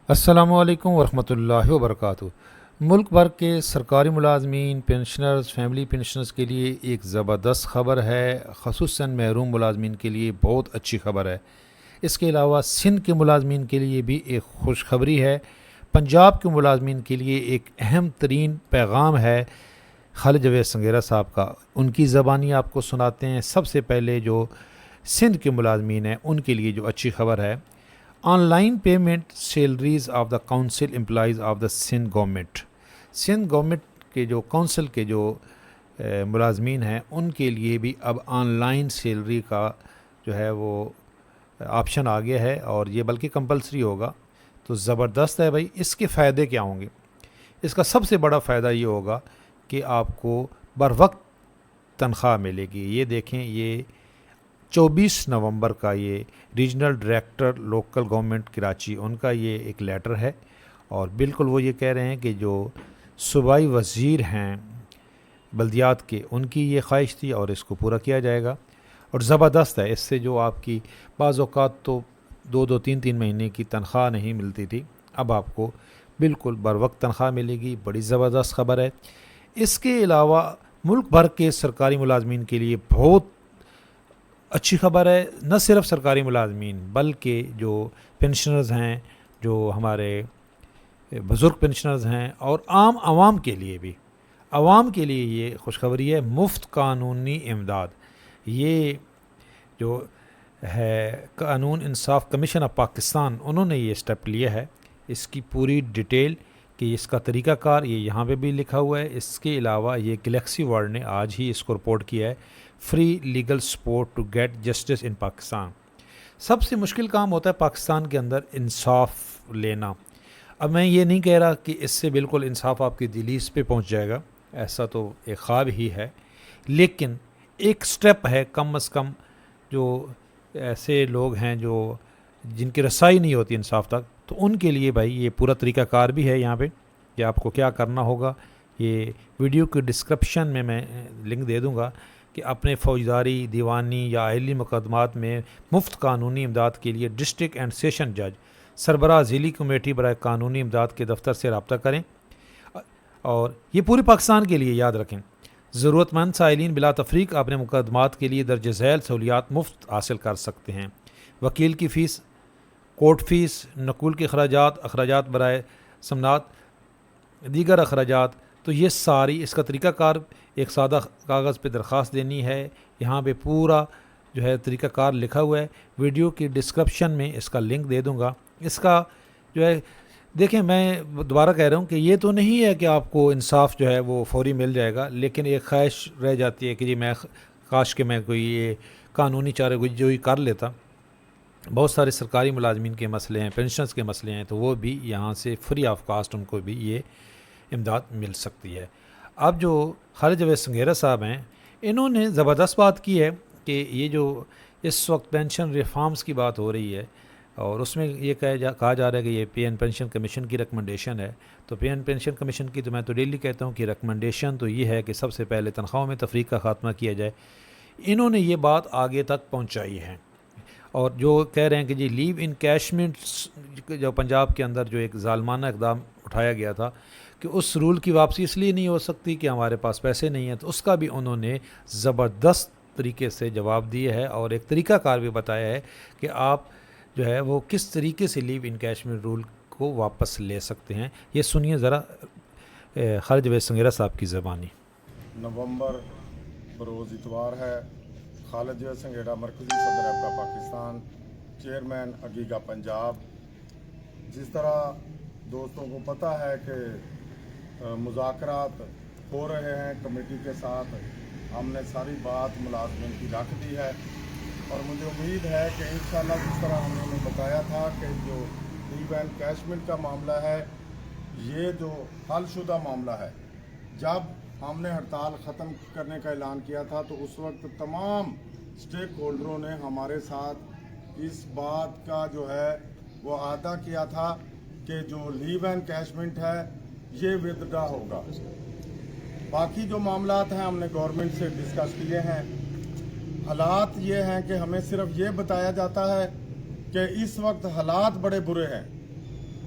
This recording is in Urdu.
السلام علیکم ورحمۃ اللہ وبرکاتہ۔ ملک بھر کے سرکاری ملازمین، پینشنرز، فیملی پینشنرز کے لیے ایک زبردست خبر ہے، خصوصاً محروم ملازمین کے لیے بہت اچھی خبر ہے۔ اس کے علاوہ سندھ کے ملازمین کے لیے بھی ایک خوشخبری ہے۔ پنجاب کے ملازمین کے لیے ایک اہم ترین پیغام ہے خالد جاوید سنگیرہ صاحب کا۔ ان کی زبانی آپ کو سناتے ہیں۔ سب سے پہلے جو سندھ کے ملازمین ہیں ان کے لیے جو اچھی خبر ہے، on line payment salaries of the council employees of the Sindh government. Sindh government کے جو کونسل کے جو ملازمین ہیں ان کے لیے بھی اب آن لائن سیلری کا جو ہے وہ آپشن آ گیا ہے، اور یہ بلکہ کمپلسری ہوگا۔ تو زبردست ہے بھائی۔ اس کے فائدے کیا ہوں گے؟ اس کا سب سے بڑا فائدہ یہ ہوگا کہ آپ کو بر وقت تنخواہ ملے گی۔ یہ دیکھیں، یہ 24 نومبر کا یہ regional director local government Karachi ان کا یہ ایک لیٹر ہے، اور بالکل وہ یہ کہہ رہے ہیں کہ جو صوبائی وزیر ہیں بلدیات کے، ان کی یہ خواہش تھی اور اس کو پورا کیا جائے گا، اور زبردست ہے۔ اس سے جو آپ کی بعض اوقات تو 2-3 مہینے کی تنخواہ نہیں ملتی تھی، اب آپ کو بالکل بر وقت تنخواہ ملے گی۔ بڑی زبردست خبر ہے۔ اس کے علاوہ ملک بھر کے سرکاری ملازمین کے لیے بہت اچھی خبر ہے۔ نہ صرف سرکاری ملازمین بلکہ جو پینشنرز ہیں، جو ہمارے بزرگ پینشنرز ہیں، اور عام عوام کے لیے بھی، عوام کے لیے یہ خوشخبری ہے۔ مفت قانونی امداد، یہ جو ہے قانون انصاف کمیشن آف پاکستان، انہوں نے یہ اسٹیپ لیا ہے۔ اس کی پوری ڈیٹیل کہ اس کا طریقہ کار یہ یہاں پہ بھی لکھا ہوا ہے۔ اس کے علاوہ یہ گلیکسی ورلڈ نے آج ہی اس کو رپورٹ کیا ہے، free legal support to get justice in Pakistan. سب سے مشکل کام ہوتا ہے پاکستان کے اندر انصاف لینا۔ اب میں یہ نہیں کہہ رہا کہ اس سے بالکل انصاف آپ کی دہلیز پہ پہنچ جائے گا، ایسا تو ایک خواب ہی ہے، لیکن ایک سٹیپ ہے کم از کم۔ جو ایسے لوگ ہیں جو جن کی رسائی نہیں ہوتی انصاف تک، تو ان کے لیے بھائی یہ پورا طریقہ کار بھی ہے یہاں پہ کہ آپ کو کیا کرنا ہوگا۔ یہ ویڈیو کی ڈسکرپشن میں لنک دے دوں گا کہ اپنے فوجداری، دیوانی یا اہلی مقدمات میں مفت قانونی امداد کے لیے ڈسٹرکٹ اینڈ سیشن جج سربراہ ضلعی کمیٹی برائے قانونی امداد کے دفتر سے رابطہ کریں، اور یہ پورے پاکستان کے لیے یاد رکھیں۔ ضرورت مند سائلین بلا تفریق اپنے مقدمات کے لیے درج ذیل سہولیات مفت حاصل کر سکتے ہیں۔ وکیل کی فیس، کورٹ فیس، نقول کے اخراجات، اخراجات برائے سمنات، دیگر اخراجات، تو یہ ساری اس کا طریقہ کار ایک سادہ کاغذ پہ درخواست دینی ہے۔ یہاں پہ پورا جو ہے طریقہ کار لکھا ہوا ہے۔ ویڈیو کی ڈسکرپشن میں اس کا لنک دے دوں گا۔ اس کا جو ہے دیکھیں، میں دوبارہ کہہ رہا ہوں کہ یہ تو نہیں ہے کہ آپ کو انصاف جو ہے وہ فوری مل جائے گا، لیکن ایک خواہش رہ جاتی ہے کہ جی میں کاش کہ میں کوئی یہ قانونی چارہ جوئی کر لیتا۔ بہت سارے سرکاری ملازمین کے مسئلے ہیں، پینشنز کے مسئلے ہیں، تو وہ بھی یہاں سے فری آف کاسٹ ان کو بھی یہ امداد مل سکتی ہے۔ اب جو خالد جاوید سنگیرہ صاحب ہیں، انہوں نے زبردست بات کی ہے کہ یہ جو اس وقت پینشن ریفارمز کی بات ہو رہی ہے، اور اس میں یہ کہا جا رہا ہے کہ یہ پی این پینشن کمیشن کی ریکمنڈیشن ہے۔ تو پی این پینشن کمیشن کی تو میں تو ڈیلی کہتا ہوں کہ ریکمنڈیشن تو یہ ہے کہ سب سے پہلے تنخواہوں میں تفریق کا خاتمہ کیا جائے۔ انہوں نے یہ بات آگے تک پہنچائی ہے، اور جو کہہ رہے ہیں کہ جی لیو انکیشمنٹ جو پنجاب کے اندر جو ایک ظالمانہ اقدام اٹھایا گیا تھا کہ اس رول کی واپسی اس لیے نہیں ہو سکتی کہ ہمارے پاس پیسے نہیں ہیں، تو اس کا بھی انہوں نے زبردست طریقے سے جواب دیا ہے، اور ایک طریقہ کار بھی بتایا ہے کہ آپ جو ہے وہ کس طریقے سے لیو انکیشمنٹ رول کو واپس لے سکتے ہیں۔ یہ سنیے ذرا خالد جاوید سنگیرہ صاحب کی زبانی۔ نومبر بروز اتوار ہے۔ خالد جاوید سنگیرہ، مرکزی صدر ایپکا پاکستان، چیئرمین اگیگا پنجاب۔ جس طرح دوستوں کو پتہ ہے کہ مذاکرات ہو رہے ہیں کمیٹی کے ساتھ، ہم نے ساری بات ملازمین کی رکھ دی ہے، اور مجھے امید ہے کہ انشاءاللہ جس طرح ہم نے بتایا تھا کہ جو لیو انکیشمنٹ کا معاملہ ہے، یہ جو حل شدہ معاملہ ہے۔ جب ہم نے ہڑتال ختم کرنے کا اعلان کیا تھا تو اس وقت تمام سٹیک ہولڈروں نے ہمارے ساتھ اس بات کا جو ہے وہ عہدہ کیا تھا کہ جو لیو انکیشمنٹ ہے یہ ودڈرا ہوگا۔ باقی جو معاملات ہیں ہم نے گورنمنٹ سے ڈسکس کیے ہیں۔ حالات یہ ہیں کہ ہمیں صرف یہ بتایا جاتا ہے کہ اس وقت حالات بڑے برے ہیں،